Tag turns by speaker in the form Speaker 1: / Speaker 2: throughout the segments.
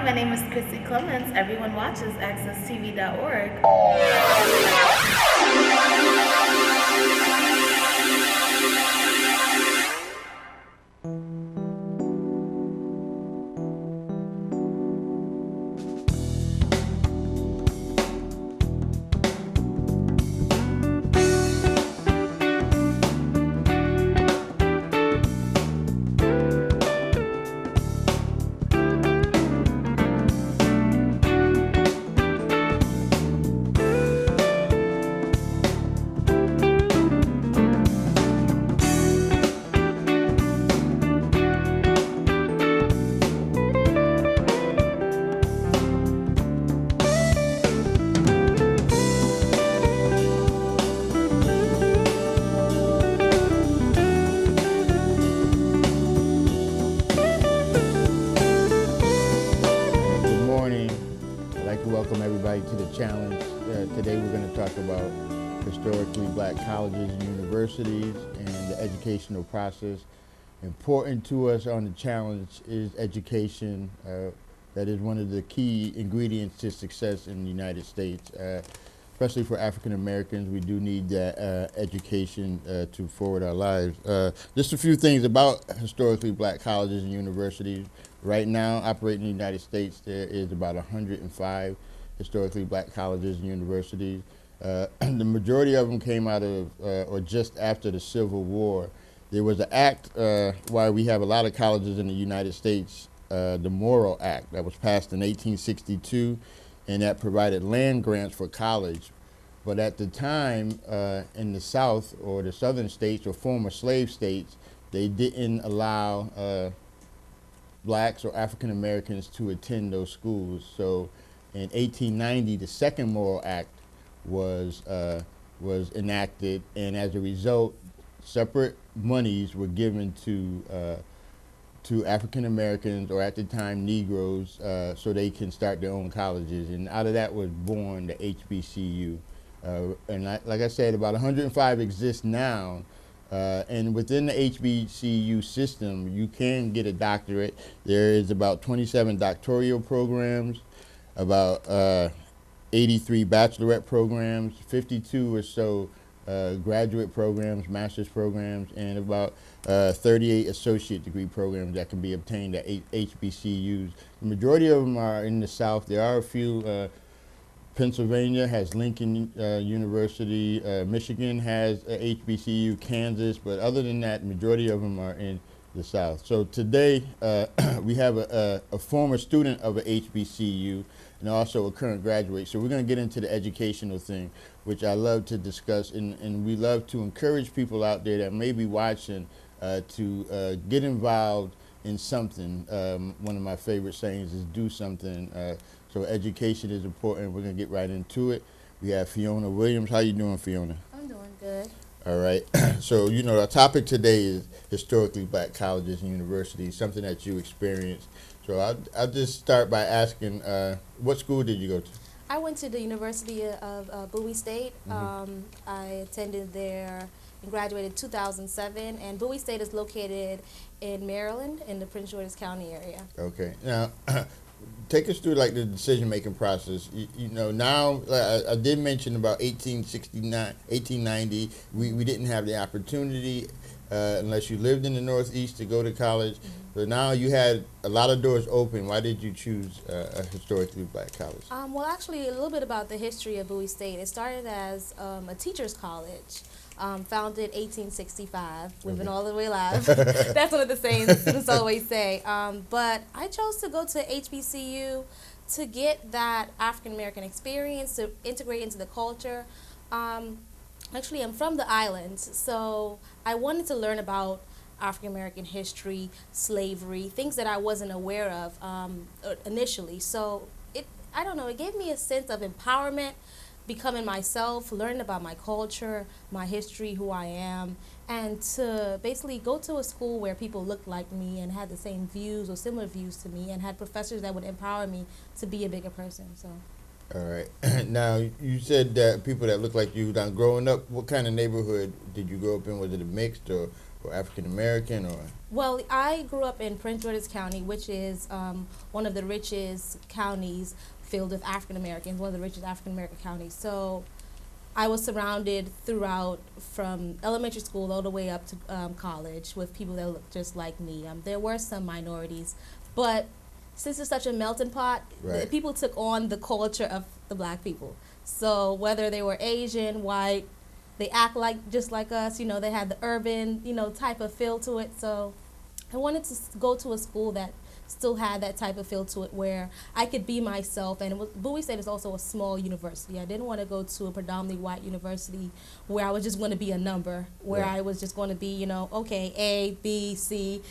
Speaker 1: my name is Chrissy Clements. Everyone watches accesstv.org.
Speaker 2: Challenge. Today we're going to talk about historically black colleges and universities and the educational process. Important to us on the challenge is education. That is one of the key ingredients to success in the United States. Especially for African Americans, we do need that education to forward our lives. Just a few things about historically black colleges and universities. Right now, operating in the United States, there is about 105 historically black colleges and universities. The majority of them came out of, or just after the Civil War. There was an act, why we have a lot of colleges in the United States, the Morrill Act, that was passed in 1862, and that provided land grants for college. But at the time, in the South, or the southern states, or former slave states, they didn't allow blacks or African Americans to attend those schools. So in 1890, the second Morrill Act was enacted, and as a result, separate monies were given to African Americans, or at the time Negroes, so they can start their own colleges. And out of that was born the HBCU. And like I said, about 105 exist now. And within the HBCU system, you can get a doctorate. There is about 27 doctoral programs, about 83 bachelorette programs, 52 or so graduate programs, master's programs, and about 38 associate degree programs that can be obtained at HBCUs. The majority of them are in the South. There are a few. Pennsylvania has Lincoln University, Michigan has HBCU, Kansas, but other than that, the majority of them are in the South. So today we have a former student of a HBCU and also a current graduate. So we're going to get into the educational thing, which I love to discuss, and we love to encourage people out there that may be watching to get involved in something. One of my favorite sayings is do something. So education is important. We're going to get right into it. We have Fionna Williams. How you doing, Fionna?
Speaker 3: I'm doing good.
Speaker 2: All right. So, you know, our topic today is historically black colleges and universities, something that you experienced. So I'll just start by asking, what school did you go to?
Speaker 3: I went to the University of Bowie State.
Speaker 2: Mm-hmm.
Speaker 3: I attended there and graduated in 2007. And Bowie State is located in Maryland in the Prince George's County area.
Speaker 2: Okay. Now, take us through like the decision-making process. You know, now I did mention about 1869, 1890. We didn't have the opportunity unless you lived in the Northeast to go to college. Mm-hmm. So now you had a lot of doors open. Why did you choose a historically black college?
Speaker 3: Well, actually, a little bit about the history of Bowie State. It started as a teacher's college. Founded 1865. We've been all the way alive. That's one of the sayings students always say. But I chose to go to HBCU to get that African American experience, to integrate into the culture. Actually, I'm from the islands, so I wanted to learn about African American history, slavery, things that I wasn't aware of initially. So I don't know, it gave me a sense of empowerment, becoming myself, learning about my culture, my history, who I am, and to basically go to a school where people looked like me and had the same views or similar views to me, and had professors that would empower me to be a bigger person. So.
Speaker 2: All right. Now, you said that people that look like you, now growing up, what kind of neighborhood did you grow up in? Was it a mixed or or African American, or?
Speaker 3: Well, I grew up in Prince George's County, which is one of the richest counties filled with African Americans, one of the richest African American counties. So I was surrounded throughout from elementary school all the way up to college with people that looked just like me. There were some minorities, but since it's such a melting pot,
Speaker 2: Right.
Speaker 3: people took on the culture of the black people. So whether they were Asian, white, they act like just like us. They had the urban, type of feel to it. So I wanted to go to a school that still had that type of feel to it, where I could be myself. And Bowie State is also a small university. I didn't want to go to a predominantly white university where I was just going to be a number, where
Speaker 2: Right.
Speaker 3: I was just going to be, okay, A, B, C,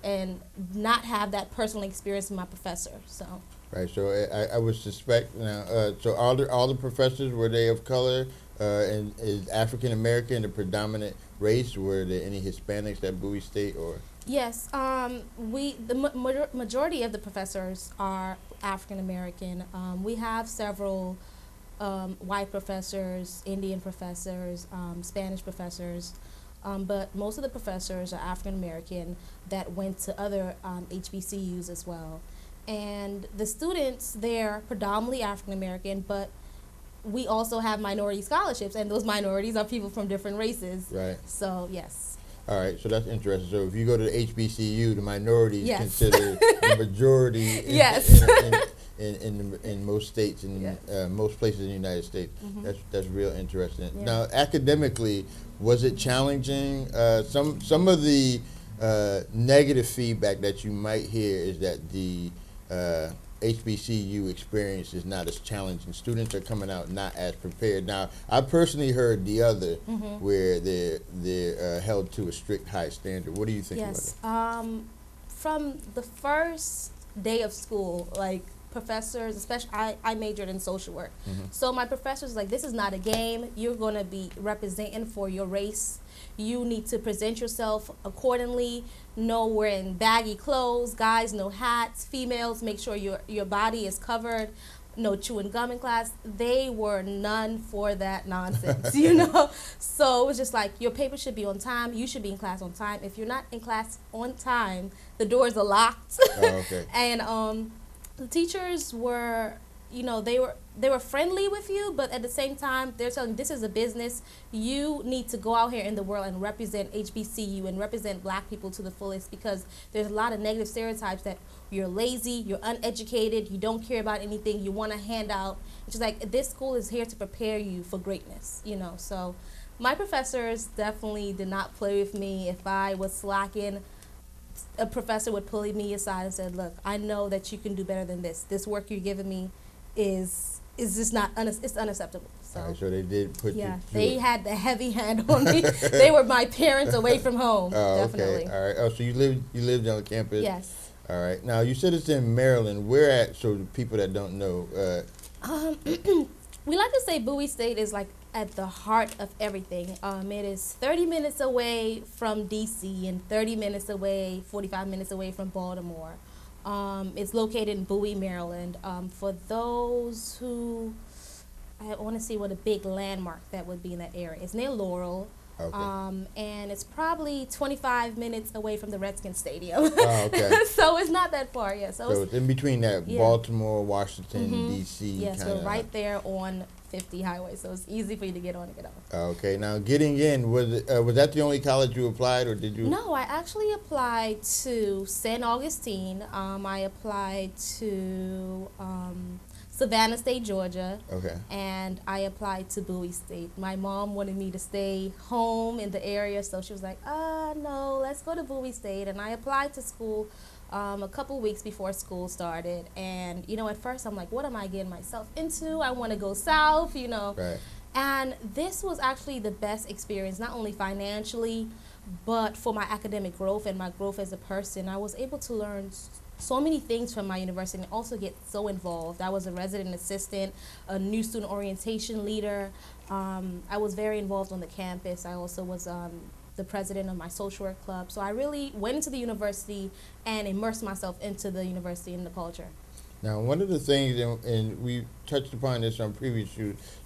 Speaker 3: and not have that personal experience with my professor. So.
Speaker 2: Right. So I would suspect now. So all the professors, were they of color? And is African American the predominant race? Were there any Hispanics at Bowie State, or?
Speaker 3: Yes, the majority of the professors are African American. We have several white professors, Indian professors, Spanish professors, but most of the professors are African American that went to other HBCUs as well. And the students there predominantly African American, but we also have minority scholarships, and those minorities are people from different races.
Speaker 2: Right.
Speaker 3: So yes.
Speaker 2: All right, so that's interesting. So if you go to the HBCU, the minorities
Speaker 3: Yes.
Speaker 2: considered the majority in,
Speaker 3: Yes.
Speaker 2: in most states, in
Speaker 3: Yes.
Speaker 2: most places in the United States.
Speaker 3: Mhm.
Speaker 2: That's real interesting.
Speaker 3: Yeah.
Speaker 2: Now, academically, was it challenging? Some of the negative feedback that you might hear is that the HBCU experience is not as challenging. Students are coming out not as prepared. Now, I personally heard the other, where they're held to a strict high standard. What do you think
Speaker 3: Yes.
Speaker 2: about
Speaker 3: From the first day of school, like professors, especially I majored in social work. So my professors like, this is not a game. You're going to be representing for your race. You need to present yourself accordingly. No wearing baggy clothes. Guys, no hats. Females, make sure your body is covered. No chewing gum in class. They were none for that nonsense, So it was just like, your paper should be on time. You should be in class on time. If you're not in class on time, the doors are locked.
Speaker 2: Oh, okay.
Speaker 3: And the teachers were, they were friendly with you, but at the same time, they're telling you, this is a business. You need to go out here in the world and represent HBCU and represent black people to the fullest, because there's a lot of negative stereotypes that you're lazy, you're uneducated, you don't care about anything, you want a handout. It's just like, this school is here to prepare you for greatness, So my professors definitely did not play with me. If I was slacking, a professor would pull me aside and said, look, I know that you can do better than this. This work you're giving me is just not, it's unacceptable. So,
Speaker 2: All right, so they did put you through
Speaker 3: they
Speaker 2: it.
Speaker 3: had the heavy hand on me. They were my parents away from home,
Speaker 2: Oh,
Speaker 3: definitely.
Speaker 2: okay. All right. Oh, so you lived on campus?
Speaker 3: Yes.
Speaker 2: All right. Now, you said it's in Maryland. Where at, so the people that don't know,
Speaker 3: We like to say Bowie State is like at the heart of everything. It is 30 minutes away from DC and 30 minutes away, 45 minutes away from Baltimore. It's located in Bowie, Maryland. For those who, I want to see what a big landmark that would be in that area. It's near Laurel.
Speaker 2: Okay.
Speaker 3: And it's probably 25 minutes away from the Redskins Stadium.
Speaker 2: Oh, okay.
Speaker 3: So it's not that far, yeah. So
Speaker 2: So it's in between that
Speaker 3: Yeah.
Speaker 2: Baltimore, Washington,
Speaker 3: Mhm.
Speaker 2: D.C.
Speaker 3: yes,
Speaker 2: kinda.
Speaker 3: we're right there on 50 highway, so it's easy for you to get on and get off.
Speaker 2: Okay. Now, getting in, was that the only college you applied, or did you?
Speaker 3: No, I actually applied to St. Augustine. I applied to Savannah State, Georgia.
Speaker 2: Okay.
Speaker 3: And I applied to Bowie State. My mom wanted me to stay home in the area, so she was like, no, let's go to Bowie State. And I applied to school a couple weeks before school started. And, at first I'm like, what am I getting myself into? I want to go south,
Speaker 2: Right.
Speaker 3: And this was actually the best experience, not only financially, but for my academic growth and my growth as a person. I was able to learn so many things from my university and also get so involved. I was a resident assistant, a new student orientation leader. I was very involved on the campus. I also was the president of my social work club. So I really went into the university and immersed myself into the university and the culture.
Speaker 2: Now, one of the things, and we touched upon this on previous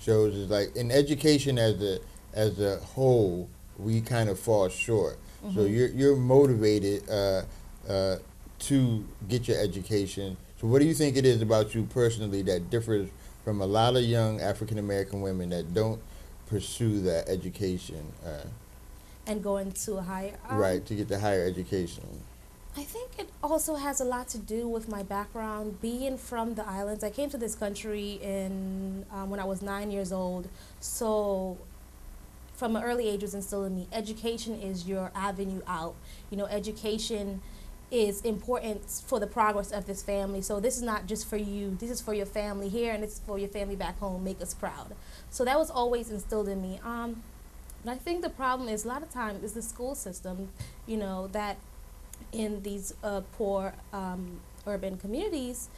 Speaker 2: shows, is like in education as a whole, we kind of fall short. So you're motivated to get your education. So what do you think it is about you personally that differs from a lot of young African American women that don't pursue that education?
Speaker 3: And going to a higher...
Speaker 2: right, to get the higher education.
Speaker 3: I think it also has a lot to do with my background, being from the islands. I came to this country when I was 9 years old. So from an early age was instilled in me, education is your avenue out. You know, education is important for the progress of this family. So this is not just for you, this is for your family here, and this is for your family back home. Make us proud. So that was always instilled in me. And I think the problem is a lot of times is the school system, you know, that in these poor urban communities,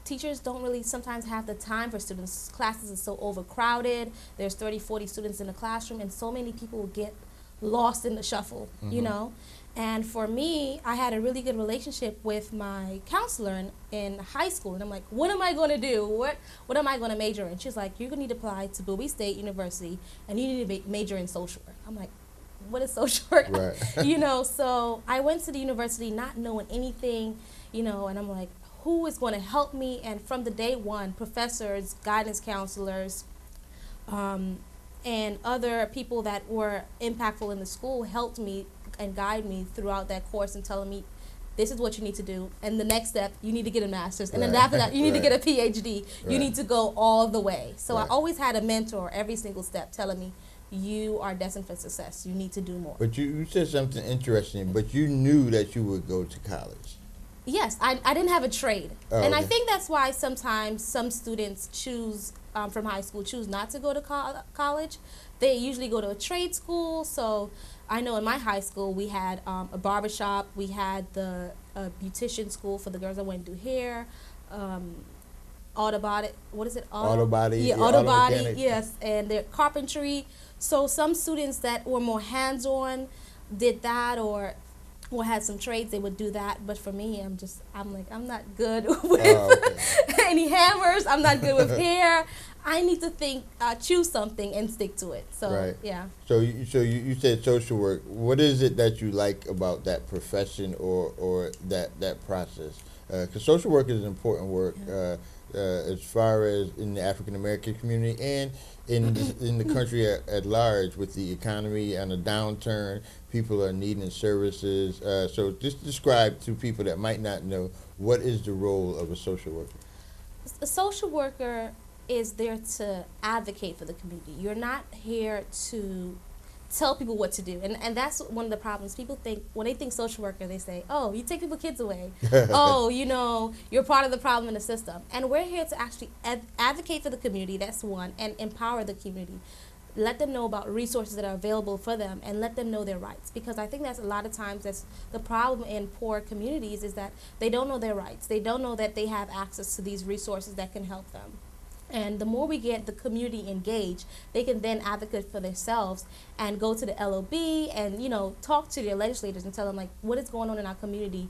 Speaker 3: teachers don't really sometimes have the time for students. Classes are so overcrowded. There's 30, 40 students in a classroom, and so many people get lost in the shuffle, you know. And for me, I had a really good relationship with my counselor in high school. And I'm like, what am I going to do? What am I going to major in? She's like, you're going to need to apply to Bowie State University, and you need to major in social work. I'm like, what is social work?
Speaker 2: Right.
Speaker 3: You know, so I went to the university not knowing anything, you know, and I'm like, who is going to help me? And from the day one, professors, guidance counselors, and other people that were impactful in the school helped me and guide me throughout that course and telling me, this is what you need to do. And the next step, you need to get a master's. And then after that, you need to get a PhD. You need to go all the way. So I always had a mentor every single step telling me, you are destined for success. You need to do more.
Speaker 2: But you said something interesting, but you knew that you would go to college.
Speaker 3: Yes, I didn't have a trade.
Speaker 2: Oh,
Speaker 3: and I
Speaker 2: okay.
Speaker 3: think that's why sometimes some students choose, from high school, choose not to go to college. They usually go to a trade school. So I know in my high school we had a barbershop, we had the beautician school for the girls that went to do hair, auto body, what is it?
Speaker 2: Auto body.
Speaker 3: Yeah, auto body, yes, and their carpentry. So some students that were more hands-on did that, or had some trades, they would do that. But for me, I'm like, I'm not good with any hammers. I'm not good with hair. I need to choose something and stick to it. So, yeah.
Speaker 2: So you said social work. What is it that you like about that profession or that process? Because social work is important work as far as in the African American community and in the country at large, with the economy on a downturn. People are needing services. So just describe to people that might not know, what is the role of a social worker?
Speaker 3: A social worker is there to advocate for the community. You're not here to tell people what to do. And that's one of the problems. People think, when they think social worker, they say, oh, you take people's kids away. Oh, you know, you're part of the problem in the system. And we're here to actually advocate for the community, that's one, and empower the community. Let them know about resources that are available for them, and let them know their rights. Because I think that's a lot of times that's the problem in poor communities, is that they don't know their rights. They don't know that they have access to these resources that can help them. And the more we get the community engaged, they can then advocate for themselves and go to the LOB and, you know, talk to their legislators and tell them, like, what is going on in our community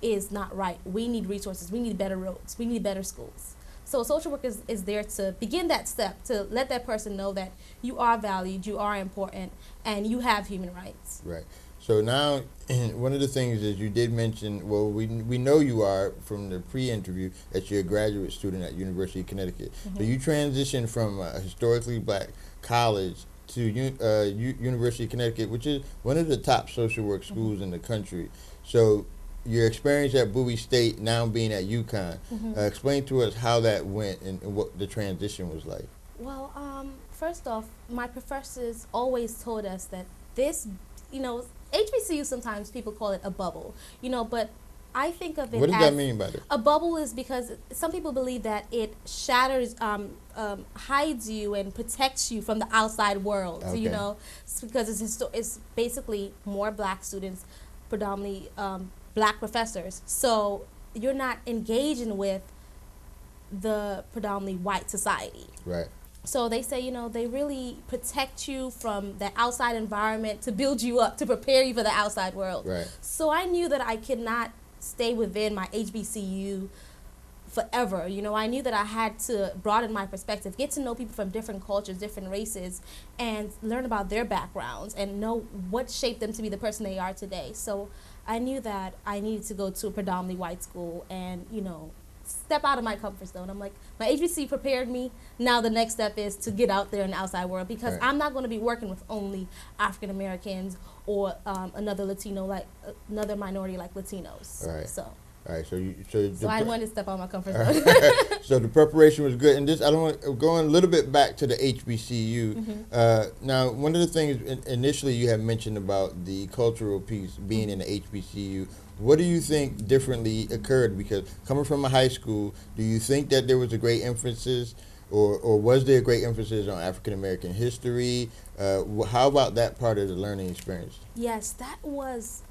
Speaker 3: is not right. We need resources. We need better roads. We need better schools. So social work is there to begin that step, to let that person know that you are valued, you are important, and you have human rights.
Speaker 2: Right. So now, one of the things is you did mention, well, we know you are from the pre-interview that you're a graduate student at University of Connecticut. So you transitioned from a historically black college to University of Connecticut, which is one of the top social work schools in the country. So your experience at Bowie State, now being at UConn, explain to us how that went and what the transition was like.
Speaker 3: Well, first off, my professors always told us that this, you know, HBCU, sometimes people call it a bubble, you know, but I think of it as...
Speaker 2: What does that mean by that?
Speaker 3: A bubble is because some people believe that it shatters, hides you and protects you from the outside world. So, you know, it's because it's basically more black students, predominantly black professors. So you're not engaging with the predominantly white society.
Speaker 2: Right.
Speaker 3: So they say, you know, they really protect you from the outside environment to build you up, to prepare you for the outside world.
Speaker 2: Right.
Speaker 3: So I knew that I could not stay within my HBCU forever. You know, I knew that I had to broaden my perspective, get to know people from different cultures, different races, and learn about their backgrounds and know what shaped them to be the person they are today. So I knew that I needed to go to a predominantly white school and, you know, step out of my comfort zone. I'm like, my HBC prepared me. Now the next step is to get out there in the outside world, because I'm not going to be working with only African Americans or another Latino, like another minority like Latinos.
Speaker 2: Right.
Speaker 3: So.
Speaker 2: All right,
Speaker 3: So I wanted to step out of my comfort zone.
Speaker 2: So the preparation was good, and this I don't want going a little bit back to the HBCU. Now, one of the things initially you had mentioned about the cultural piece being in the HBCU. What do you think differently occurred? Because coming from a high school, do you think that there was a great emphasis, or was there a great emphasis on African American history? How about that part of the learning experience?
Speaker 3: Yes, that was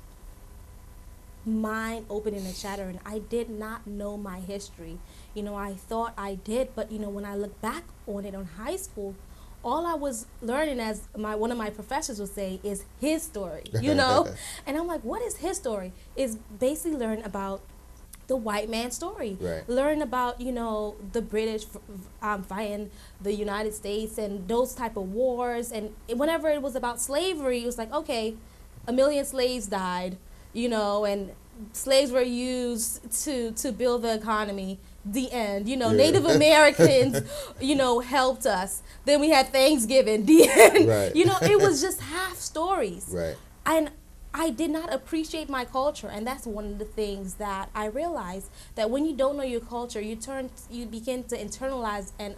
Speaker 3: mind opening and shattering. I did not know my history. You know, I thought I did, but you know, when I look back on it on high school, all I was learning, as one of my professors would say, is his story, you know? And I'm like, what is his story? Is basically learn about the white man's story.
Speaker 2: Right.
Speaker 3: Learn about, you know, the British fighting the United States and those type of wars. And whenever it was about slavery, it was like, okay, 1 million slaves died, you know, and slaves were used to build the economy. The end. You know, Native Americans, you know, helped us. Then we had Thanksgiving. The end.
Speaker 2: Right.
Speaker 3: You know, it was just half stories.
Speaker 2: Right.
Speaker 3: And I did not appreciate my culture, and that's one of the things that I realized, that when you don't know your culture, you begin to internalize and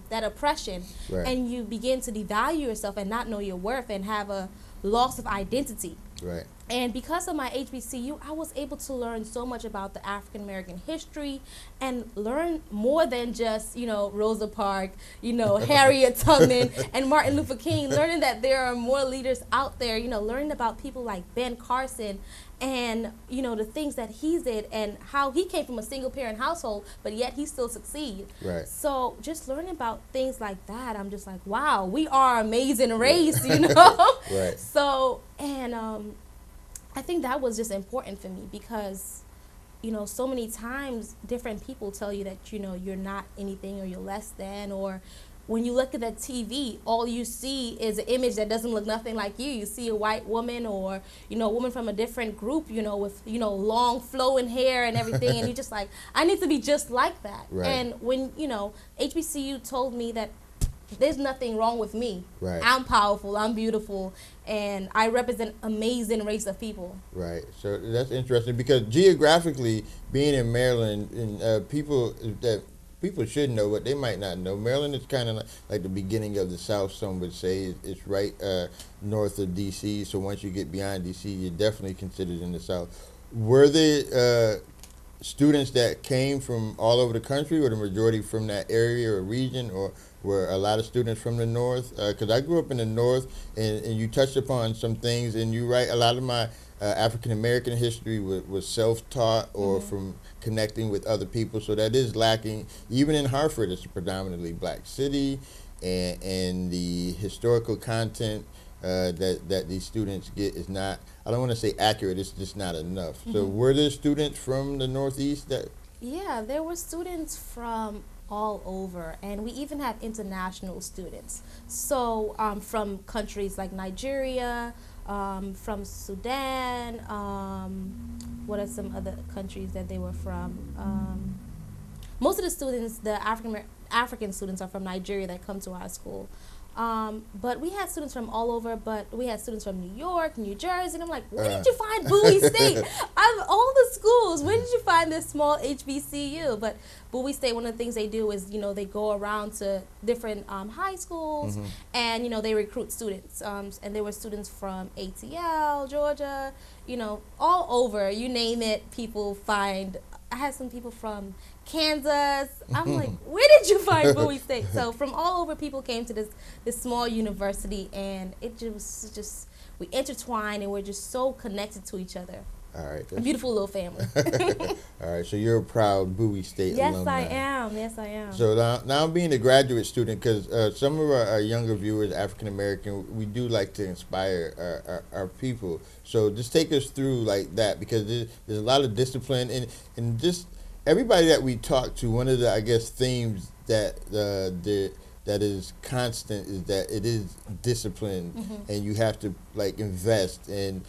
Speaker 3: that oppression,
Speaker 2: Right.
Speaker 3: and you begin to devalue yourself and not know your worth and have a loss of identity.
Speaker 2: Right.
Speaker 3: And because of my HBCU, I was able to learn so much about the African American history and learn more than just, you know, Rosa Parks, you know, Harriet Tubman and Martin Luther King, learning that there are more leaders out there, you know, learning about people like Ben Carson and, you know, the things that he did and how he came from a single parent household, but yet he still succeeded.
Speaker 2: Right.
Speaker 3: So just learning about things like that, I'm just like, wow, we are an amazing race, you know?
Speaker 2: Right.
Speaker 3: So, and I think that was just important for me because, you know, so many times different people tell you that, you know, you're not anything or you're less than, or when you look at the TV, all you see is an image that doesn't look nothing like you. You see a white woman or, you know, a woman from a different group, you know, with, you know, long flowing hair and everything. And you're just like, I need to be just like that.
Speaker 2: Right.
Speaker 3: And when, you know, HBCU told me that there's nothing wrong with me.
Speaker 2: Right.
Speaker 3: I'm powerful, I'm beautiful, and I represent an amazing race of people.
Speaker 2: Right. So that's interesting because geographically, being in Maryland, and people should know, but they might not know. Maryland is kind of like the beginning of the South, some would say. It's right north of D.C., so once you get beyond D.C., you're definitely considered in the South. Were there students that came from all over the country, or the majority from that area or region, or were a lot of students from the North? Because I grew up in the North, and you touched upon some things, and you're right, a lot of my African-American history was self-taught or from connecting with other people, so that is lacking. Even in Hartford, it's a predominantly black city, and the historical content that these students get is not, I don't want to say accurate, it's just not enough. So were there students from the Northeast that? Yeah,
Speaker 3: there were students from all over, and we even have international students. So from countries like Nigeria, from Sudan, what are some other countries that they were from? Most of the students, the African students, are from Nigeria that come to our school. But we had students from all over, but we had students from New York, New Jersey, and I'm like, where did you find Bowie State? Out of all the schools, where did you find this small HBCU? But Bowie State, one of the things they do is, you know, they go around to different high schools, and, you know, they recruit students. And there were students from ATL, Georgia, you know, all over, you name it, people find. I had some people from Kansas. I'm like, where did you find Bowie State? So from all over, people came to this small university, and it just we intertwined, and we're just so connected to each other.
Speaker 2: All right.
Speaker 3: A beautiful little family.
Speaker 2: All right, so you're a proud Bowie State alumni.
Speaker 3: Yes, I am.
Speaker 2: So now being a graduate student, because some of our younger viewers, African American, we do like to inspire our people. So just take us through like that, because there's a lot of discipline, and just everybody that we talk to, one of the, I guess, themes that that is constant is that it is discipline, and you have to like invest. And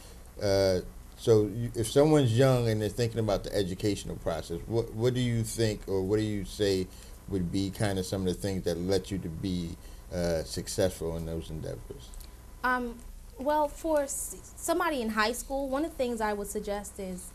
Speaker 2: so if someone's young and they're thinking about the educational process, what do you think, or what do you say would be kind of some of the things that let you to be successful in those endeavors?
Speaker 3: Well, for somebody in high school, one of the things I would suggest is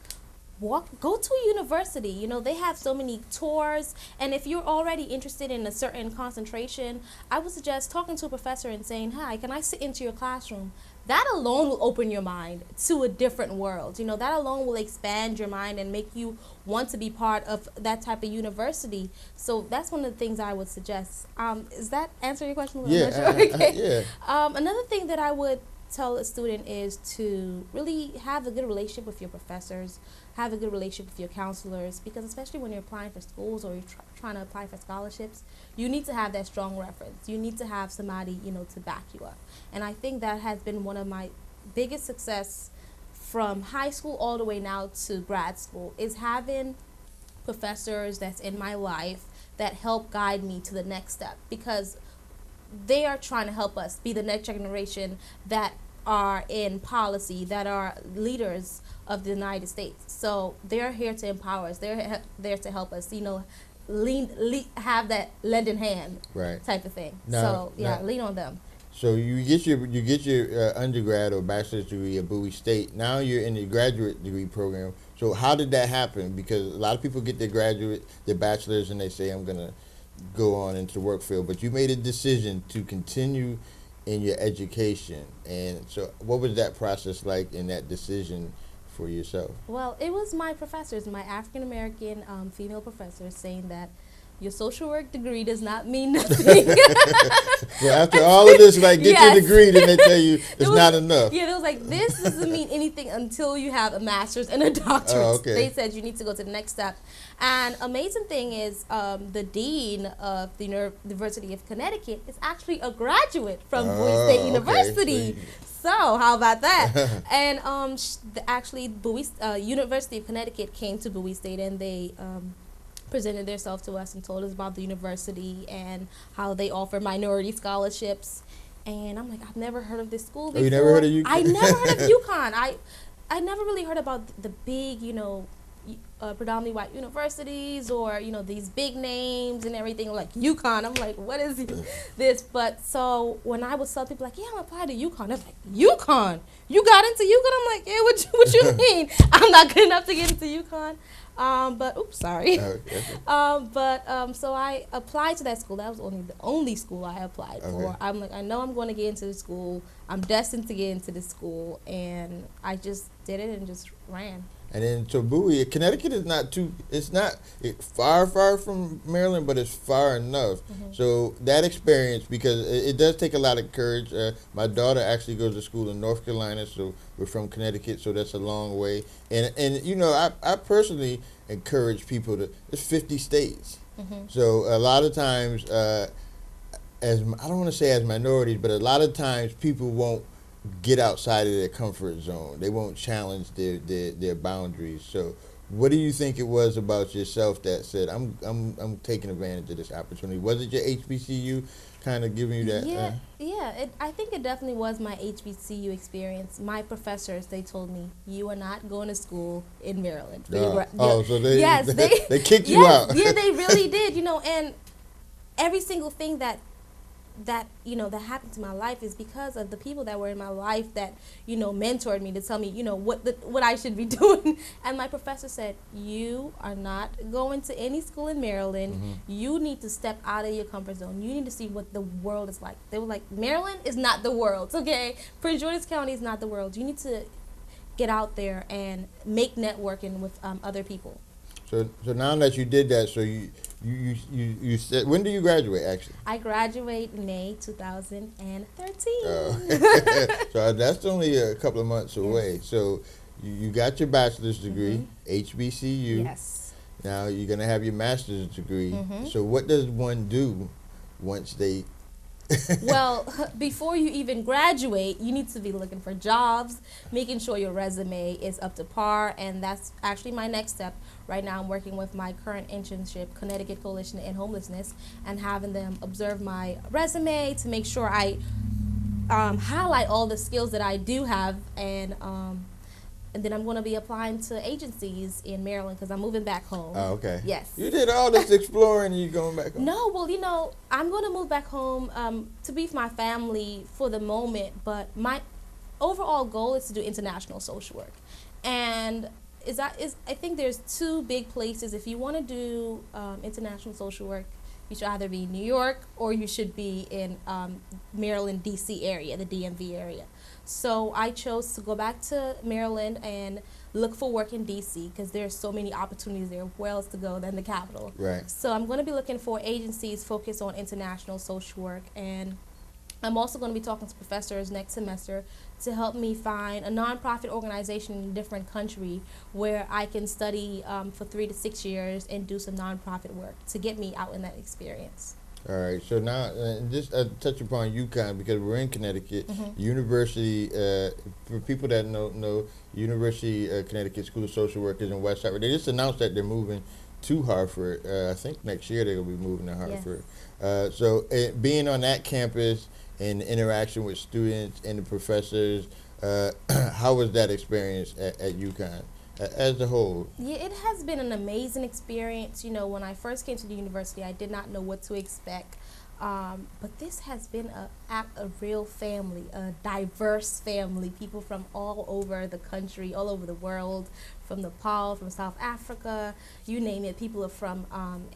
Speaker 3: go to a university. You know, they have so many tours, and if you're already interested in a certain concentration, I would suggest talking to a professor and saying, hi, can I sit into your classroom? That alone will open your mind to a different world. You know, that alone will expand your mind and make you want to be part of that type of university. So that's one of the things I would suggest. Is that answer your question?
Speaker 2: Yeah.
Speaker 3: Okay.
Speaker 2: Yeah.
Speaker 3: Another thing that I would tell a student is to really have a good relationship with your professors, have a good relationship with your counselors, because especially when you're applying for schools or you're trying to apply for scholarships, you need to have that strong reference. You need to have somebody, you know, to back you up. And I think that has been one of my biggest success from high school all the way now to grad school, is having professors that's in my life that help guide me to the next step, because they are trying to help us be the next generation that are in policy, that are leaders of the United States. So they're here to empower us. They're there to help us, you know, have that lending hand,
Speaker 2: Right.
Speaker 3: type of thing.
Speaker 2: Now,
Speaker 3: Lean on them.
Speaker 2: So you get your undergrad or bachelor's degree at Bowie State. Now you're in the graduate degree program. So how did that happen? Because a lot of people get their bachelor's, and they say, I'm gonna go on into the work field. But you made a decision to continue in your education. And so what was that process like in that decision for yourself?
Speaker 3: Well, it was my professors, my African American female professors, saying that your social work degree does not mean nothing.
Speaker 2: Well, after all of this, like, get your degree, then they tell you it's not enough.
Speaker 3: Yeah, it was like, this doesn't mean anything until you have a master's and a doctorate.
Speaker 2: Oh, okay.
Speaker 3: They said you need to go to the next step. And amazing thing is, the dean of the University of Connecticut is actually a graduate from Bowie State University.
Speaker 2: Okay.
Speaker 3: So how about that? And actually, University of Connecticut came to Bowie State, and they presented themselves to us and told us about the university and how they offer minority scholarships. And I'm like, I've never heard of this school before.
Speaker 2: Oh, you never heard of UConn?
Speaker 3: I never heard of UConn. I never really heard about the big, you know, predominantly white universities, or, you know, these big names and everything, like UConn. I'm like, what is this? But so when I would tell people, like, yeah, I'm applying to UConn, they're like, UConn? You got into UConn? I'm like, yeah, what you mean? I'm not good enough to get into UConn. But oops, sorry. So I applied to that school. That was the only school I applied for. I'm like, I know I'm going to get into the school. I'm destined to get into this school, and I just did it and just ran.
Speaker 2: And then, so Bowie, Connecticut is not far from Maryland, but it's far enough. So that experience, because it does take a lot of courage. My daughter actually goes to school in North Carolina, so we're from Connecticut, so that's a long way. And you know, I personally encourage people it's 50 states. So a lot of times, I don't want to say as minorities, but a lot of times people won't get outside of their comfort zone. They won't challenge their boundaries. So what do you think it was about yourself that said, I'm taking advantage of this opportunity? Was it your HBCU kind of giving you that?
Speaker 3: I think it definitely was my HBCU experience. My professors, they told me, you are not going to school in Maryland.
Speaker 2: So they kicked you out.
Speaker 3: Yeah, they really did. You know, and every single thing that you know that happened to my life is because of the people that were in my life that, you know, mentored me to tell me, you know, what I should be doing. And my professor said, you are not going to any school in Maryland. You need to step out of your comfort zone. You need to see what the world is like. They were like, Maryland is not the world, okay? Prince George's County is not the world. You need to get out there and make networking with other people.
Speaker 2: So now that you did that, so you said, when do you graduate, actually?
Speaker 3: I graduate May 2013.
Speaker 2: So that's only a couple of months away. So you got your bachelor's degree, HBCU.
Speaker 3: Yes.
Speaker 2: Now you're going to have your master's degree. So what does one do once they
Speaker 3: Well, before you even graduate, you need to be looking for jobs, making sure your resume is up to par, and that's actually my next step. Right now, I'm working with my current internship, Connecticut Coalition to End Homelessness, and having them observe my resume to make sure I highlight all the skills that I do have, and then I'm going to be applying to agencies in Maryland because I'm moving back home.
Speaker 2: Oh, okay.
Speaker 3: Yes.
Speaker 2: You did all this exploring and you're going back home?
Speaker 3: No, well, I'm going to move back home to be with my family for the moment, but my overall goal is to do international social work. And I think there's two big places. If you want to do international social work, you should either be in New York or you should be in Maryland, D.C. area, the DMV area. So I chose to go back to Maryland and look for work in D.C. because there's so many opportunities there, where else to go than the capital.
Speaker 2: Right.
Speaker 3: So I'm going to be looking for agencies focused on international social work, and I'm also going to be talking to professors next semester to help me find a nonprofit organization in a different country where I can study for 3 to 6 years and do some nonprofit work to get me out in that experience.
Speaker 2: All right, so now just touch upon UConn because we're in Connecticut. University, for people that know University of Connecticut School of Social Work is in West Hartford. They just announced that they're moving to Hartford. I think next year they're going to be moving to Hartford. Yes. So being on that campus and interaction with students and the professors, how was that experience at UConn? As a whole? Yeah,
Speaker 3: it has been an amazing experience. When I first came to the university, I did not know what to expect. But this has been a real family, a diverse family, people from all over the country, all over the world, from Nepal, from South Africa, you name it, people are from,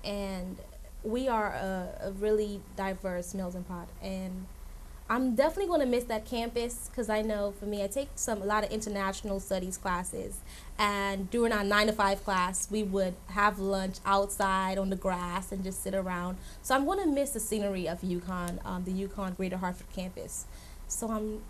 Speaker 3: and we are a really diverse melting pot. And I'm definitely going to miss that campus because I know for me, I take a lot of international studies classes, and during our 9 to 5 class, we would have lunch outside on the grass and just sit around. So I'm going to miss the scenery of UConn, the UConn Greater Hartford campus. So I'm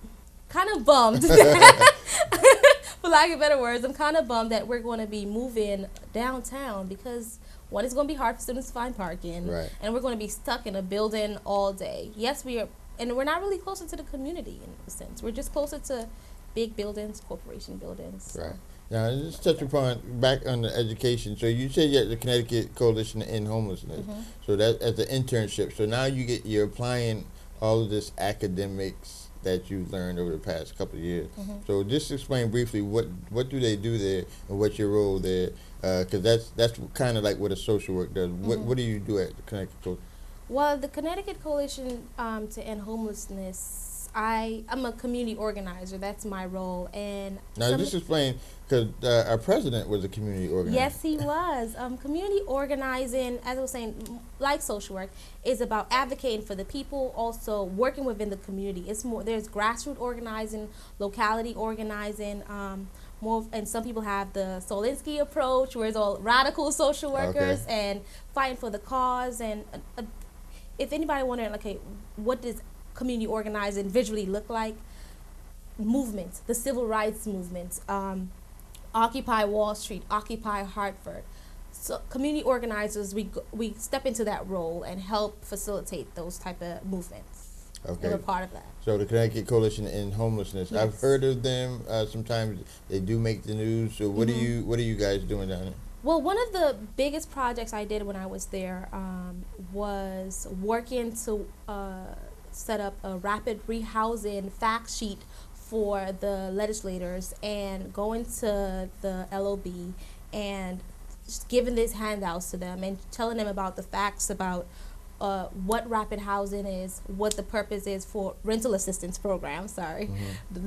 Speaker 3: kind of bummed, for lack of better words, I'm kind of bummed that we're going to be moving downtown because one, it's going to be hard for students to find parking,
Speaker 2: right, and
Speaker 3: we're going to be stuck in a building all day. Yes, we are. And we're not really closer to the community in a sense. We're just closer to big buildings, corporation buildings. So.
Speaker 2: Right. Now, let's touch upon back on the education. So you said you're at the Connecticut Coalition to End Homelessness. So that's an internship. So now you're applying all of this academics that you've learned over the past couple of years. So just explain briefly what do they do there and what's your role there? Because that's kind of like what a social work does. What do you do at the Connecticut Coalition?
Speaker 3: Well, the Connecticut Coalition to End Homelessness, I'm a community organizer. That's my role. And
Speaker 2: now, just explain, because our president was a community organizer.
Speaker 3: Yes, he was. Community organizing, as I was saying, like social work, is about advocating for the people, also working within the community. It's more. There's grassroots organizing, locality organizing. And some people have the Solinsky approach, where it's all radical social workers and fighting for the cause. And if anybody wondering, okay, what does community organizing visually look like? Movements, the civil rights movements, Occupy Wall Street, Occupy Hartford. So community organizers, we step into that role and help facilitate those type of movements.
Speaker 2: Okay.
Speaker 3: We're part of that.
Speaker 2: So the Connecticut Coalition to End Homelessness. Yes. I've heard of them. Sometimes they do make the news. So what are you guys doing down there?
Speaker 3: Well, one of the biggest projects I did when I was there was working to set up a rapid rehousing fact sheet for the legislators and going to the LOB and just giving these handouts to them and telling them about the facts about what rapid housing is, what the purpose is for rental assistance program,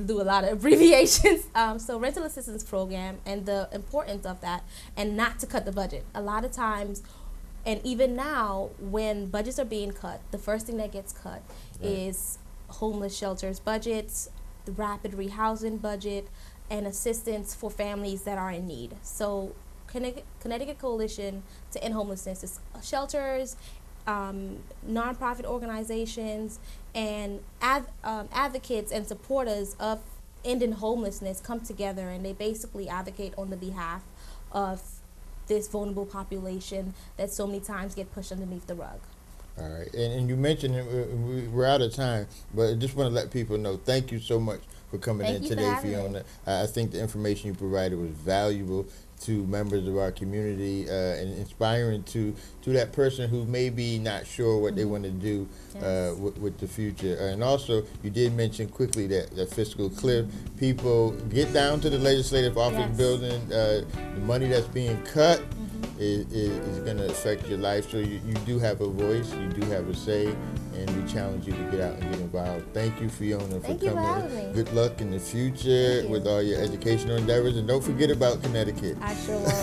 Speaker 3: do a lot of abbreviations. So rental assistance program and the importance of that, and not to cut the budget. A lot of times, and even now, when budgets are being cut, the first thing that gets cut is homeless shelters budgets, the rapid rehousing budget, and assistance for families that are in need. So Connecticut Coalition to End Homelessness is shelters, nonprofit organizations, and advocates and supporters of ending homelessness come together, and they basically advocate on the behalf of this vulnerable population that so many times get pushed underneath the rug.
Speaker 2: All right, and you mentioned we're out of time, but I just want to let people know. Thank you so much for coming
Speaker 3: Thank
Speaker 2: in
Speaker 3: you for
Speaker 2: today,
Speaker 3: having me.
Speaker 2: Fionna. I think the information you provided was valuable to members of our community and inspiring to that person who may be not sure what they want to do
Speaker 3: Yes.
Speaker 2: with the future. And also, you did mention quickly that fiscal cliff. People get down to the legislative office
Speaker 3: Yes.
Speaker 2: building. The money that's being cut is going to affect your life. So you do have a voice, you do have a say, and we challenge you to get out and get involved. Thank you, Fionna,
Speaker 3: Thank
Speaker 2: for
Speaker 3: you for
Speaker 2: coming.
Speaker 3: having me.
Speaker 2: Good luck in the future
Speaker 3: Thank you.
Speaker 2: with all your educational endeavors, and don't forget about Connecticut.
Speaker 3: I sure won't.